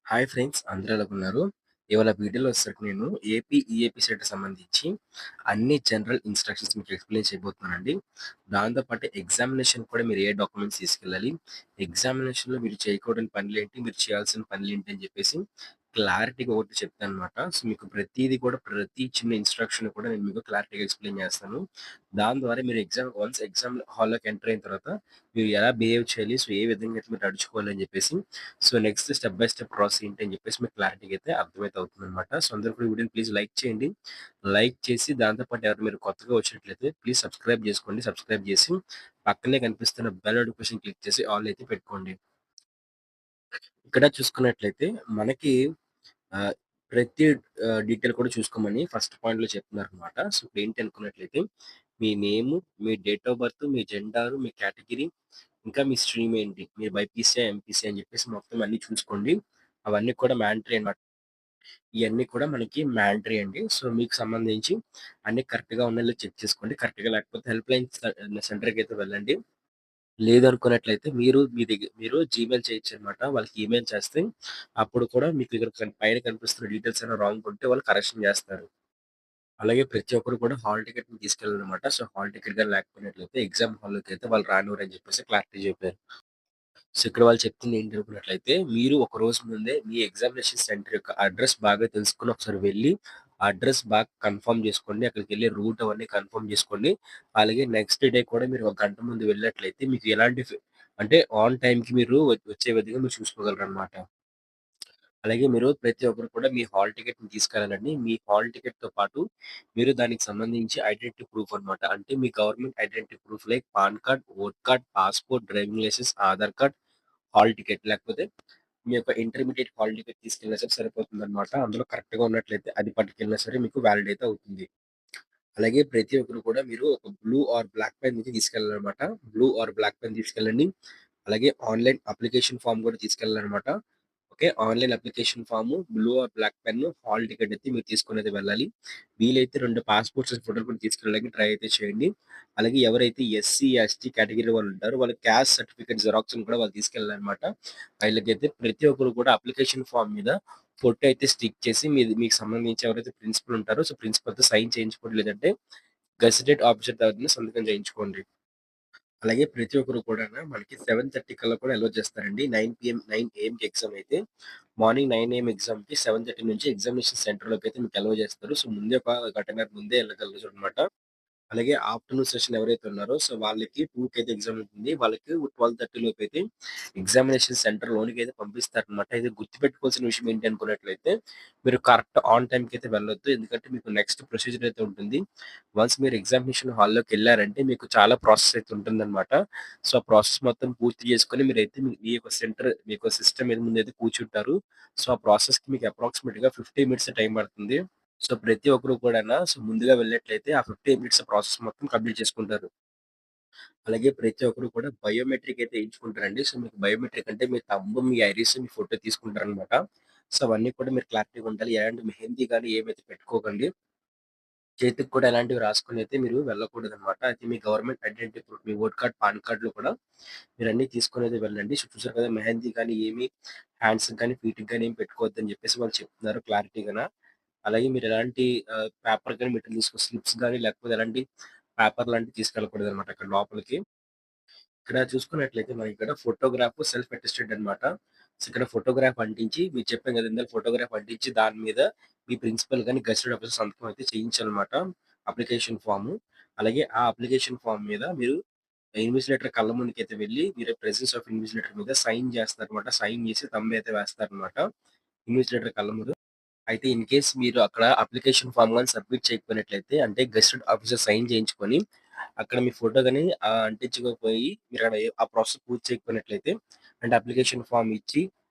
Hi friends, అందరూ ఎలాగున్నారు? ఇవాళ వీడియోలో వచ్చేసరికి నేను ఏపీ ఈఏపీ సెట్‌కి సంబంధించి అన్ని జనరల్ ఇన్‌స్ట్రక్షన్స్ మీకు ఎక్స్‌ప్లెయిన్ చేయబోతున్నానండి. దాంతో పాటు ఎగ్జామినేషన్ కూడా మీరు ఏ డాక్యుమెంట్స్ తీసుకెళ్ళాలి, ఎగ్జామినేషన్‌లో మీరు చేయకూడని పనులేంటి, మీరు చేయాల్సిన పనులేంటి అని చెప్పేసి క్లారిటీగా ఒకటి చెప్తానన్నమాట. సో, మీకు ప్రతీది కూడా ప్రతి చిన్న ఇన్‌స్ట్రక్షన్ కూడా నేను మీకు క్లారిటీగా ఎక్స్‌ప్లెయిన్ చేస్తాను. దాని ద్వారా మీరు ఎగ్జామ్ హాల్‌లోకి ఎంటర్ అయిన తర్వాత మీరు ఎలా బిహేవ్ చేయాలి, సో, ఏ విధంగా అయితే మీరు నడుచుకోవాలి అని చెప్పేసి next step by step process ఏంటి అని చెప్పేసి మీకు క్లారిటీగా అయితే అర్థమైతే అవుతుందన్నమాట. సో, అందరూ కూడా వీడియోని ప్లీజ్ లైక్ చేయండి. లైక్ చేసి దాంతో పాటు ఎవరైనా మీరు కొత్తగా వచ్చినట్లయితే ప్లీజ్ సబ్స్క్రైబ్ చేసుకోండి. సబ్స్క్రైబ్ చేసి పక్కనే కనిపిస్తున్న బెల్ నోటిఫికేషన్ క్లిక్ చేసి ఆల్ అయితే పెట్టుకోండి. ఇక్కడ చూసుకున్నట్లయితే మనకి ఆహ్, ప్రతి డీటెయిల్ కూడా చూసుకోమని ఫస్ట్ పాయింట్‌లో చెప్తున్నారనమాట. సో, ఇప్పుడేంటి అనుకున్నట్లయితే మీ నేము, మీ డేట్ ఆఫ్ బర్త్, మీ జెండర్, మీ కేటగిరీ, ఇంకా మీ స్ట్రీమ్ ఏంటి? మీరు బైపీసీయా, ఎంపీసీయా అని చెప్పేసి మొత్తం అన్నీ చూసుకోండి. అవన్నీ కూడా మ్యాండటరీ అన్నమాట. ఇయన్నీ కూడా మనకి మ్యాండటరీ అండి. సో, మీకు సంబంధించి అన్నీ కరెక్ట్‌గా ఉన్నాయో లేదో చెక్ చేసుకోండి. కరెక్ట్‌గా లేకపోతే హెల్ప్‌లైన్ సెంటర్‌కైతే వెళ్ళండి. లేదనుకున్నట్లయితే మీరు జీమెయిల్ చేయొచ్చనమాట. వాళ్ళకి ఈమెయిల్ చేస్తే అప్పుడు కూడా మీకు ఇక్కడ పైన కనిపిస్తున్న డీటెయిల్స్ ఏమైనా రాంగ్ ఉంటే వాళ్ళు కరెక్షన్ చేస్తారు. అలాగే ప్రతి ఒక్కరు కూడా హాల్ టికెట్‌ని తీసుకెళ్ళాలనమాట. సో, హాల్ టికెట్ గాని లేకపోయినట్లయితే ఎగ్జామ్ హాల్‌లోకైతే వాళ్ళు రానివ్వరని చెప్పేసి క్లారిటీ చెప్పారు. సో, ఇక్కడ వాళ్ళు చెప్తుంది ఏంటి అనుకున్నట్లయితే, మీరు ఒక రోజు ముందే మీ ఎగ్జామినేషన్ సెంటర్ యొక్క అడ్రెస్ బాగా తెలుసుకొని ఒకసారి వెళ్లి, ఆ అడ్రెస్ బాగా కన్ఫర్మ్ చేసుకోండి. అక్కడికెళ్ళే రూట్ అవన్నీ కన్ఫర్మ్ చేసుకోండి. అలాగే నెక్స్ట్ డే కూడా మీరు ఒక గంట ముందు వెళ్ళినట్లయితే మీకు ఎలాంటి అంటే ఆన్ టైమ్‌కి మీరు వచ్చే విధంగా మీరు చూసుకోగలరనమాట. అలాగే మీరు ప్రతి ఒక్కరు కూడా మీ హాల్ టికెట్‌ని తీసుకెళ్ళాలండి. మీ హాల్ టికెట్‌తో పాటు మీరు దానికి సంబంధించి ఐడెంటిటీ ప్రూఫ్ అన్నమాట. అంటే మీ government identity proof like PAN card, vote card, passport, driving licence, Aadhaar card, hall ticket లేకపోతే మీ యొక్క ఇంటర్మీడియేట్ హాల్ టికెట్ తీసుకెళ్ళినా సరే సరిపోతుందన్నమాట. అందులో కరెక్ట్‌గా ఉన్నట్లయితే అది పట్టుకెళ్ళినా సరే మీకు వాలిడ్ అయితే అవుతుంది. అలాగే ప్రతి ఒక్కరు కూడా మీరు ఒక బ్లూ ఆర్ బ్లాక్ పెన్ అయితే తీసుకెళ్ళాలన్నమాట. బ్లూ ఆర్ బ్లాక్ పెన్ తీసుకెళ్ళండి. అలాగే ఆన్‌లైన్ అప్లికేషన్ ఫార్మ్ కూడా తీసుకెళ్ళాలన్నమాట. Okay. Online application form, blue or black pen, hall ticket అయితే మీరు తీసుకొనైతే వెళ్ళాలి. వీలైతే 2 పాస్‌పోర్ట్ సైజ్ ఫోటోలు కూడా తీసుకెళ్ళడానికి ట్రై అయితే చేయండి. అలాగే ఎవరైతే ఎస్సీ, ఎస్టీ కేటగిరీ వాళ్ళు ఉంటారో వాళ్ళ క్యాస్ట్ సర్టిఫికేట్ జిరాక్స్‌ని కూడా వాళ్ళు తీసుకెళ్ళాలన్నమాట. వీళ్ళకైతే ప్రతి ఒక్కరు కూడా అప్లికేషన్ ఫార్మ్ మీద ఫోటో అయితే స్టిక్ చేసి మీకు సంబంధించి ఎవరైతే ప్రిన్సిపల్ ఉంటారో, సో, ప్రిన్సిపల్‌తో సైన్ చేయించుకోండి. లేదంటే గెజిటెడ్ ఆఫీసర్ దగ్గర సంతకం చేయించుకోండి. అలాగే ప్రతి ఒక్కరు కూడాను మనకి 7:30 కల్లా కూడా అలౌ చేస్తారండి. 9 ఏఎంకి ఎగ్జామ్ అయితే మార్నింగ్ 9 ఏఎం ఎగ్జామ్‌కి 7:30 నుంచి ఎగ్జామినేషన్ సెంటర్‌లోకైతే మీకు అలౌ చేస్తారు. సో, ముందే ఒక గంటన్నర ముందే ఎళ్ళగలరనమాట. అలాగే ఆఫ్టర్‌నూన్ సెషన్ ఎవరైతే ఉన్నారో సో, వాళ్ళకి 2కి అయితే ఎగ్జామ్ ఉంటుంది. వాళ్ళకి 12:30 లోపైతే ఎగ్జామినేషన్ సెంటర్ లోనికైతే పంపిస్తారనమాట. అయితే గుర్తుపెట్టుకోవాల్సిన విషయం ఏంటి అనుకున్నట్లయితే, మీరు కరెక్ట్ ఆన్ టైమ్‌కి అయితే వెళ్ళొద్దు. ఎందుకంటే మీకు నెక్స్ట్ ప్రొసీజర్ అయితే ఉంటుంది. వన్స్ మీరు ఎగ్జామినేషన్ హాల్‌లోకెళ్లారంటే మీకు చాలా ప్రాసెస్ అయితే ఉంటుందనమాట. సో, ఆ ప్రాసెస్ మొత్తం పూర్తి చేసుకొని మీరైతే మీ యొక్క మీ యొక్క సిస్టమ్ ముందైతే కూర్చుంటారు. సో, ఆ ప్రాసెస్‌కి మీకు అప్రాక్సిమేట్‌గా 50 మినిట్స్ టైం పడుతుంది. సో, ప్రతి ఒక్కరు కూడానా ముందుగా వెళ్ళినట్లయితే ఆ 15 మినిట్స్ ప్రాసెస్ మొత్తం కంప్లీట్ చేసుకుంటారు. అలాగే ప్రతి ఒక్కరు కూడా బయోమెట్రిక్ అయితే ఏయించుకుంటారండి. సో, మీకు బయోమెట్రిక్ అంటే మీ థంబ్, మీ ఐరిస్, మీ ఫోటో తీసుకుంటారనమాట. సో, అవన్నీ కూడా మీరు క్లారిటీగా ఉండాలి. ఎలాంటి మెహందీ గాని ఏమైతే పెట్టుకోకండి. చేతికి కూడా ఎలాంటివి రాసుకొని అయితే మీరు వెళ్ళకూడదనమాట. అయితే మీ గవర్నమెంట్ ఐడెంటిటీ ప్రూఫ్, మీ ఓట్ కార్డ్, పాన్ కార్డ్‌లు కూడా మీరన్నీ తీసుకొనైతే వెళ్ళండి. సో, చూసారు కదా! మెహందీ గాని ఏమి హ్యాండ్స్‌కి గాని, ఫీట్‌కి గాని ఏమి పెట్టుకోవద్దని చెప్పేసి వాళ్ళు చెప్తున్నారు క్లారిటీగాన. అలాగే మీరు ఎలాంటి పేపర్ గాని మెటీరియల్ స్లిప్స్ గాని లేకపోతే ఎలాంటి పేపర్ లాంటివి తీసుకెళ్ళకూడదనమాట అక్కడ లోపలికి. ఇక్కడ చూసుకున్నట్లయితే మనకిక్కడ ఫోటోగ్రాఫ్ సెల్ఫ్ అటెస్టెడ్ అన్నమాట. సో, ఇక్కడ ఫోటోగ్రాఫ్ అంటించి మీకు చెప్పాను కదా! ఇందాక ఫోటోగ్రాఫ్ అంటించి దాని మీద మీ ప్రిన్సిపల్ గాని, గెస్టెడ్ ఆఫీసర్ సంతకం అయితే చేయించాలన్నమాట. Application form. అలాగే ఆ అప్లికేషన్ ఫార్మ్ మీద మీరు ఇన్విజిలేటర్ కళ్ళ ముందుకైతే వెళ్లి మీరు ప్రెజెన్స్ ఆఫ్ ఇన్విజిలేటర్ మీద సైన్ చేస్తారన్నమాట. సైన్ చేసి థంబ్ అయితే వేస్తారన్నమాట. ఇన్విజిలేటర్ కళ్ళ ముందు. అయితే ఇన్ కేస్ మీరు అక్కడ అప్లికేషన్ ఫార్మ్ గాని సబ్మిట్ చేయకపోయినట్లయితే అంటే గెస్టెడ్ ఆఫీసర్ సైన్ చేయించుకొని, అక్కడ మీ ఫోటో గాని అంటించకపోయి మీరక్కడ ఆ ప్రాసెస్ పూర్తి చేయకపోయినట్లయితే అంటే అప్లికేషన్ ఫార్మ్ ఇచ్చి,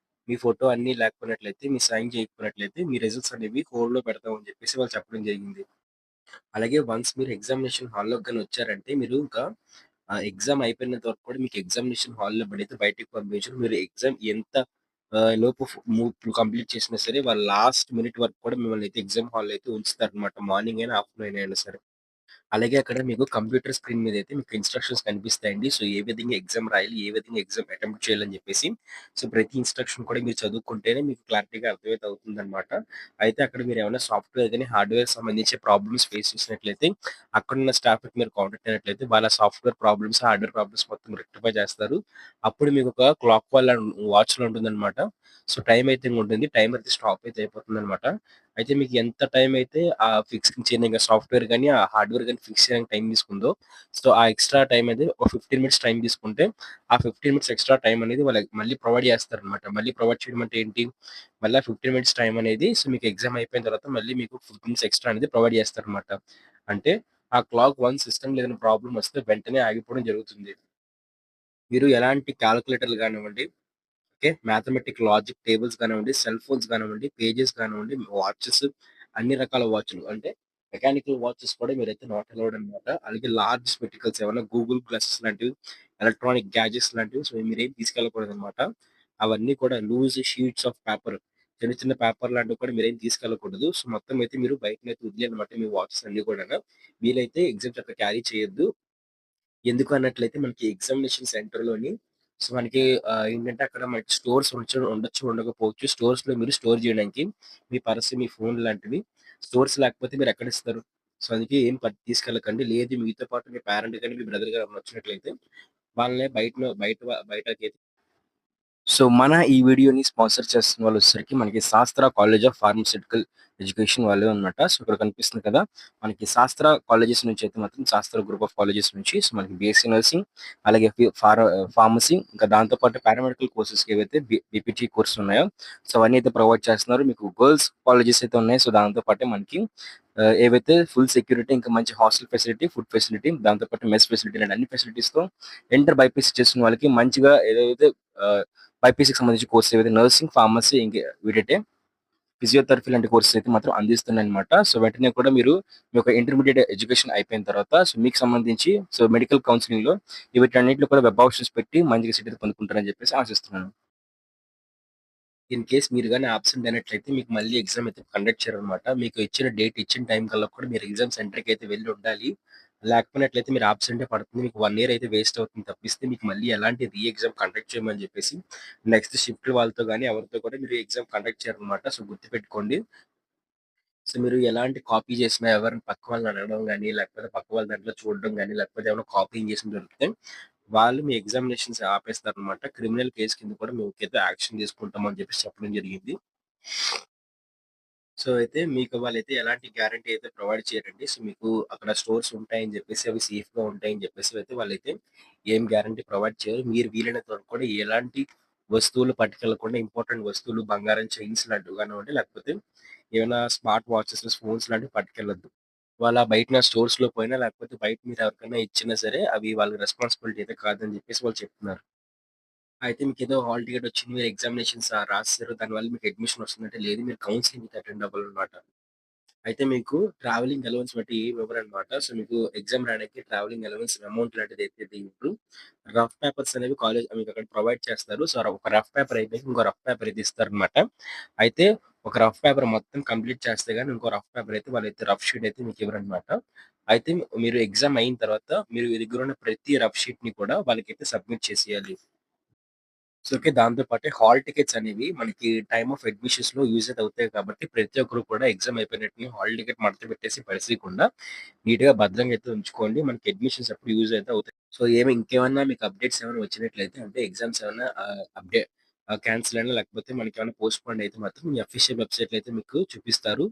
మీ ఫోటో అన్నీ లేకపోయినట్లయితే, మీ సైన్ చేయకపోయినట్లయితే మీ రిజల్ట్స్ అనేవి హోల్డ్‌లో పెడతామని చెప్పేసి వాళ్ళు చెప్పడం జరిగింది. అలాగే వన్స్ మీరు ఎగ్జామినేషన్ హాల్‌లోకి గాని వచ్చారంటే మీరు ఇంకా ఎగ్జామ్ అయిపోయినంత వరకు కూడా మీకు ఎగ్జామినేషన్ హాల్‌లో అయితే బయటికి పంపించరు. మీరు ఎగ్జామ్ ఎంత లోపు కంప్లీట్ చేసినా సరే వాళ్ళు లాస్ట్ మినిట్ వరకు కూడా మిమ్మల్ని అయితే ఎగ్జామ్ హాల్‌లో అయితే ఉంచుతారనమాట. మార్నింగ్ అయినా, ఆఫ్టర్‌నూన్ అయినా సరే. అలాగే అక్కడ మీకు కంప్యూటర్ స్క్రీన్ మీదయితే మీకు ఇన్‌స్ట్రక్షన్స్ కనిపిస్తాయండి. సో, ఏ విధంగా ఎగ్జామ్ రాయాలి, ఏ విధంగా ఎగ్జామ్ అటెంప్ట్ చేయాలని జెప్పేసి. సో, ప్రతి ఇన్‌స్ట్రక్షన్ కూడా మీరు చదువుకుంటేనే మీకు క్లారిటీగా అర్థమైతే అవుతుందనమాట. అయితే అక్కడ మీరేమన్నా సాఫ్ట్‌వేర్ గాని, హార్డ్‌వేర్ సంబంధించి ప్రాబ్లమ్స్ ఫేస్ చేసినట్లయితే, అక్కడున్న స్టాఫ్‌కి మీరు కాంటాక్ట్ అయినట్లయితే వాళ్ళ సాఫ్ట్‌వేర్ ప్రాబ్లమ్స్, హార్డ్‌వేర్ ప్రాబ్లమ్స్ మొత్తం రెక్టిఫై చేస్తారు. అప్పుడు మీకొక క్లాక్ వాచ్‌లా ఉంటుందనమాట. సో, టైమ్ అయితే ఉంటుంది. టైమర్ అయితే స్టాప్ అయితే అయిపోతుందనమాట. అయితే మీకు ఎంత టైం అయితే ఫిక్సింగ్ చేయడానికి సాఫ్ట్‌వేర్ గాని, ఆ హార్డ్‌వేర్ గాని ఫిక్స్ చేయడానికి టైం తీసుకుందో, సో, ఆ ఎక్స్‌ట్రా టైం అనేది ఒక 15 మినిట్స్ టైం తీసుకుంటే, ఆ 15 మినిట్స్ ఎక్స్‌ట్రా టైం అనేది వాళ్ళు మళ్ళీ ప్రొవైడ్ చేస్తారనమాట. మళ్ళీ ప్రొవైడ్ చేయడం అంటే ఏంటి? మళ్ళా 15 మినిట్స్ టైం అనేది సో, మీకు ఎగ్జామ్ అయిపోయిన తర్వాత మళ్ళీ మీకు 15 మినిట్స్ ఎక్స్‌ట్రా అనేది ప్రొవైడ్ చేస్తారనమాట. అంటే ఆ క్లాక్ వన్స్ సిస్టమ్‌లో ఏదైనా ప్రాబ్లమ్ వస్తే వెంటనే ఆగిపోవడం జరుగుతుంది. మీరు ఎలాంటి కాలిక్యులేటర్‌లు గానివ్వండి, ఓకే. మ్యాథమెటిక్ లాజిక్ టేబుల్స్ కానివ్వండి, సెల్ ఫోన్స్ కానివ్వండి, పేజెస్ కానివ్వండి, వాచెస్ అన్ని రకాల వాచులు అంటే మెకానికల్ వాచెస్ కూడా మీరైతే నాట్ అలౌడ్ అనమాట. అలాగే లార్జ్ స్పెక్టికల్స్ ఏమన్నా గూగుల్ గ్లాసెస్ లాంటివి, ఎలక్ట్రానిక్ గ్యాడ్జెట్స్ లాంటివి సో, మీరేం తీసుకెళ్ళకూడదనమాట. అవన్నీ కూడా లూజ్ షీట్స్ ఆఫ్ పేపర్ చిన్న చిన్న పేపర్ లాంటివి కూడా మీరేం తీసుకెళ్ళకూడదు. సో, మొత్తం అయితే మీరు బయటనైతే వదిలేయాలన్నమాట మీ వాచెస్ అన్నీ కూడాను. వీలైతే ఎగ్జామ్స్ అక్కడ క్యారీ చేయొద్దు. ఎందుకు అన్నట్లయితే మనకి ఎగ్జామినేషన్ సెంటర్‌లోని సో, మనకి ఏంటంటే అక్కడ మనకి స్టోర్స్ ఉండొచ్చు, ఉండకపోవచ్చు. స్టోర్స్‌లో మీరు స్టోర్ చేయడానికి మీ పర్స్, మీ ఫోన్ లాంటివి స్టోర్స్ లేకపోతే మీరెక్కడిస్తారు? సో, అందుకే ఏం తీసుకెళ్ళకండి. లేదు మీతో పాటు మీ పేరెంట్ గాని, మీ బ్రదర్ గాని ఎవరైనా వచ్చినట్లయితే వాళ్ళని బయటకైతే సో, మన ఈ వీడియోని స్పాన్సర్ చేస్తున్న వాళ్ళొచ్చేసరికి మనకి శాస్త్ర కాలేజ్ ఆఫ్ ఫార్మాస్యూటికల్ ఎడ్యుకేషన్ వాళ్ళే అన్నమాట. సో, ఇక్కడ కనిపిస్తుంది కదా! మనకి శాస్త్ర కాలేజెస్ నుంచి అయితే మాత్రం శాస్త్ర గ్రూప్ ఆఫ్ కాలేజెస్ నుంచి సో, మనకి బీఎస్సీ నర్సింగ్ అలాగే ఫార్మసీ ఇంకా దాంతో పాటు పారామెడికల్ కోర్సెస్‌కి ఏవైతే బీపీటీ కోర్సులు ఉన్నాయో సో, అవన్నీ అయితే ప్రొవైడ్ చేస్తున్నారు. మీకు గర్ల్స్ కాలేజెస్ అయితే ఉన్నాయి. సో, దాంతో పాటే మనకి ఏవైతే ఫుల్ సెక్యూరిటీ ఇంకా మంచి హాస్టల్ ఫెసిలిటీ, ఫుడ్ ఫెసిలిటీ దాంతో పాటు మెస్ ఫెసిలిటీ ఇలాంటి అన్ని ఫెసిలిటీస్‌తో ఇంటర్ బైపీసీ చేస్తున్న వాళ్ళకి మంచిగా ఏదైతే ఆహ్, బైపీసీకి సంబంధించిన కోర్సెస్ ఏవైతే నర్సింగ్, ఫార్మసీ వీటైతే ఫిజియోథెరపీ లాంటి కోర్సెస్ అయితే మాత్రం అందిస్తున్నాయన్నమాట. సో, వెంటనే కూడా మీరు మీ యొక్క ఇంటర్మీడియేట్ ఎడ్యుకేషన్ అయిపోయిన తర్వాత సో, మీకు సంబంధించి సో, మెడికల్ కౌన్సెలింగ్‌లో వీటన్నిటిలో కూడా వెబ్ ఆప్షన్స్ పెట్టి మంచిగా సీట్ అయితే పొందుకుంటారని చెప్పేసి ఆశిస్తున్నాను. ఇన్ కేస్ మీరు గాని అబ్సెంట్ అయినట్లయితే మీకు మళ్ళీ ఎగ్జామ్ అయితే కండక్ట్ చేయరనమాట. మీకు ఇచ్చిన డేట్, ఇచ్చిన టైం కల్లా కూడా మీరు ఎగ్జామ్ సెంటర్‌కి అయితే వెళ్లి ఉండాలి. లేకపోయినట్లయితే మీరు అబ్సెంటే పడుతుంది. మీకు 1 ఇయర్ అయితే వేస్ట్ అవుతుంది తప్పిస్తే మీకు మళ్ళీ ఎలాంటి ఎగ్జామ్ కండక్ట్ చేయమని చెప్పేసి నెక్స్ట్ షిఫ్ట్ వాళ్ళతో గాని ఎవరితో కూడా మీరు ఎగ్జామ్ కండక్ట్ చేయరనమాట. సో, గుర్తుపెట్టుకోండి. సో, మీరు ఎలాంటి కాపీ చేసినా ఎవరిని పక్క వాళ్ళని అడగడం గాని, లేకపోతే పక్క వాళ్ళ దాంట్లో చూడడం గాని, లేకపోతే ఏమైనా కాపీయింగ్ చేసింది దొరికితే వాళ్ళు మీ ఎగ్జామినేషన్స్ ఆపేస్తారనమాట. క్రిమినల్ కేస్ కింద కూడా మీకైతే యాక్షన్ తీసుకుంటాం అని చెప్పేసి చెప్పడం జరిగింది. సో, అయితే మీకు వాళ్ళైతే ఎలాంటి గ్యారంటీ అయితే ప్రొవైడ్ చేయరండి. సో, మీకు అక్కడ స్టోర్స్ ఉంటాయని జెప్పేసి, అవి సేఫ్‌గా ఉంటాయని జెప్పేసి అయితే వాళ్ళైతే ఏం గ్యారంటీ ప్రొవైడ్ చేయరు. మీరు వీలైనంత వరకు కూడా ఎలాంటి వస్తువులు పట్టుకెళ్ళకుండా ఇంపార్టెంట్ వస్తువులు, బంగారం చైన్స్ లాంటివి గానివ్వండి, లేకపోతే ఏమైనా స్మార్ట్ వాచెస్, ఫోన్స్ లాంటివి పట్టుకెళ్ళొద్దు. వాళ్ళ బయటన స్టోర్స్‌లో పోయినా, లేకపోతే బయట మీరు ఎవరికైనా ఇచ్చినా సరే, అవి వాళ్ళ రెస్పాన్సిబిలిటీ అయితే కాదని జెప్పేసి వాళ్ళు చెప్తున్నారు. అయితే మీకేదో హాల్ టికెట్ వచ్చింది. మీరు ఎగ్జామినేషన్స్ రాసేసారు. దానివల్ల మీకు అడ్మిషన్ వస్తుందంటే, లేదు మీరు కౌన్సెలింగ్‌కి అటెండ్ అవ్వాలన్నమాట. అయితే మీకు ట్రావెలింగ్ అలవెన్స్ బట్టి ఏమి ఇవ్వరనమాట. సో, మీకు ఎగ్జామ్ రాయడానికి ట్రావెలింగ్ అలవెన్స్ అమౌంట్ లాంటిదైతే ఇవ్వరు. రఫ్ పేపర్స్ అనేవి కాలేజ్ మీకక్కడ ప్రొవైడ్ చేస్తారు. సో, ఒక రఫ్ పేపర్ అయిపోయాక ఇంకో రఫ్ పేపర్ అయితే ఇస్తారనమాట. అయితే ఒక రఫ్ పేపర్ మొత్తం కంప్లీట్ చేస్తే గాని ఇంకో రఫ్ పేపర్ అయితే వాళ్ళైతే రఫ్ షీట్ అయితే మీకు ఇవ్వరనమాట. అయితే మీరు ఎగ్జామ్ అయిన తర్వాత మీరు మీ దగ్గరున్న ప్రతి రఫ్ షీట్‌ని కూడా వాళ్ళకైతే సబ్మిట్ చేసేయాలి. So, okay. దాంతో పాటే హాల్ టికెట్స్ అనేవి మనకి టైమ్ ఆఫ్ అడ్మిషన్స్‌లో యూజ్ అయితే అవుతాయి కాబట్టి, ప్రతి ఒక్కరు కూడా ఎగ్జామ్ అయిపోయినట్టుని హాల్ టికెట్ మడత పెట్టేసి పడేసేయకుండా నీట్‌గా భద్రంగా అయితే ఉంచుకోండి. మనకి అడ్మిషన్స్ అప్పుడు యూజ్ అయితే అవుతాయి. సో, ఇంకేమన్నా మీకు అప్డేట్స్ ఏమైనా వచ్చినట్లయితే అంటే ఎగ్జామ్స్ ఏమన్నా క్యాన్సిల్ అయినా లేకపోతే మనకేమైనా పోస్ట్‌పోన్ అయితే మాత్రం మీ అఫీషియల్ వెబ్‌సైట్‌లో అయితే మీకు చూపిస్తారు.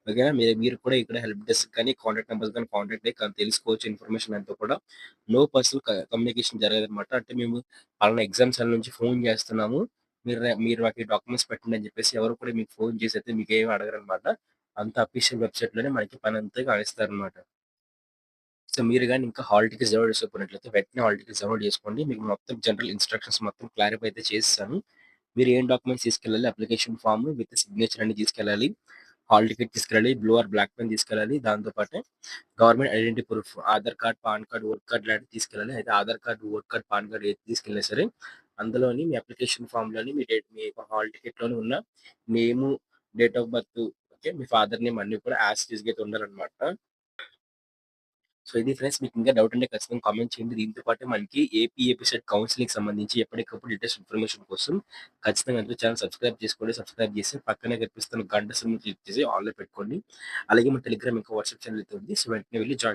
ఓకేనా. మీరు మీరు కూడా ఇక్కడ హెల్ప్ డెస్క్ కానీ, కాంటాక్ట్ నంబర్స్ గాని కాంటాక్ట్ అయ్యి తెలుసుకోవచ్చు ఇన్ఫర్మేషన్ అంతా కూడా. నో పర్సనల్ కమ్యూనికేషన్ జరగదనమాట. అంటే మేము పలానా ఎగ్జామ్ సెల్ నుంచి ఫోన్ చేస్తున్నాము. మీరు మాకు ఈ డాక్యుమెంట్స్ పెట్టండి అని చెప్పేసి ఎవరు కూడా మీకు ఫోన్ చేసి అయితే మీకేమి అడగరనమాట. అంతా అఫీషియల్ వెబ్‌సైట్‌లోనే మనకి పనంతా కానిస్తారనమాట. సో, మీరు గాని ఇంకా హాల్ టికెట్స్ డౌన్లోడ్ చేసుకోనట్లయితే వెంటనే హాల్ టికెట్స్ డౌన్లోడ్ చేసుకోండి. మీకు మొత్తం జనరల్ ఇన్‌స్ట్రక్షన్స్ మొత్తం క్లారిఫై అయితే చేసేసాను. మీరు ఏం డాక్యుమెంట్స్ తీసుకెళ్ళాలి, అప్లికేషన్ ఫార్మ్ విత్ సిగ్నేచర్ అన్ని తీసుకెళ్ళాలి. హాల్ టికెట్ తీసుకెళ్ళాలి. బ్లూ ఆర్ బ్లాక్ పెన్ తీసుకెళ్ళాలి. దాంతో పాటే government identity proof Aadhaar card, pan card, voter card లాంటివి తీసుకెళ్ళాలి. అయితే Aadhaar card, voter card, pan card ఏది తీసుకెళ్ళినా సరే అందులోని మీ అప్లికేషన్ ఫార్మ్‌లోని మీ యొక్క హాల్ టికెట్‌లోని ఉన్న name, date of birth okay. మీ ఫాదర్ నేమ్ అన్నీ కూడా యాజ్ టీజ్‌గా అయితే ఉండాలనమాట. సో ఇది ఫ్రెండ్స్, మీకు ఇంకా డౌట్ ఉంటే ఖచ్చితంగా కామెంట్ చేయండి. దీంతో పాటు మనకి ఏపీ సెట్ కౌన్సిలింగ్‌కి సంబంధించి ఎప్పటికప్పుడు లేటెస్ట్ ఇన్ఫర్మేషన్ కోసం ఖచ్చితంగా అందరూ ఛానెల్ సబ్స్క్రైబ్ చేసుకోండి. సబ్స్క్రైబ్ చేసి పక్కనే కనిపిస్తున్న గంట సింబల్ క్లిక్ చేసి ఆల్‌లో పెట్టుకోండి. అలాగే మన టెలిగ్రామ్ ఇంకా వాట్సాప్ ఛానెల్ అయితే ఉంది. సో వెంటనే వెళ్లి జాయిన్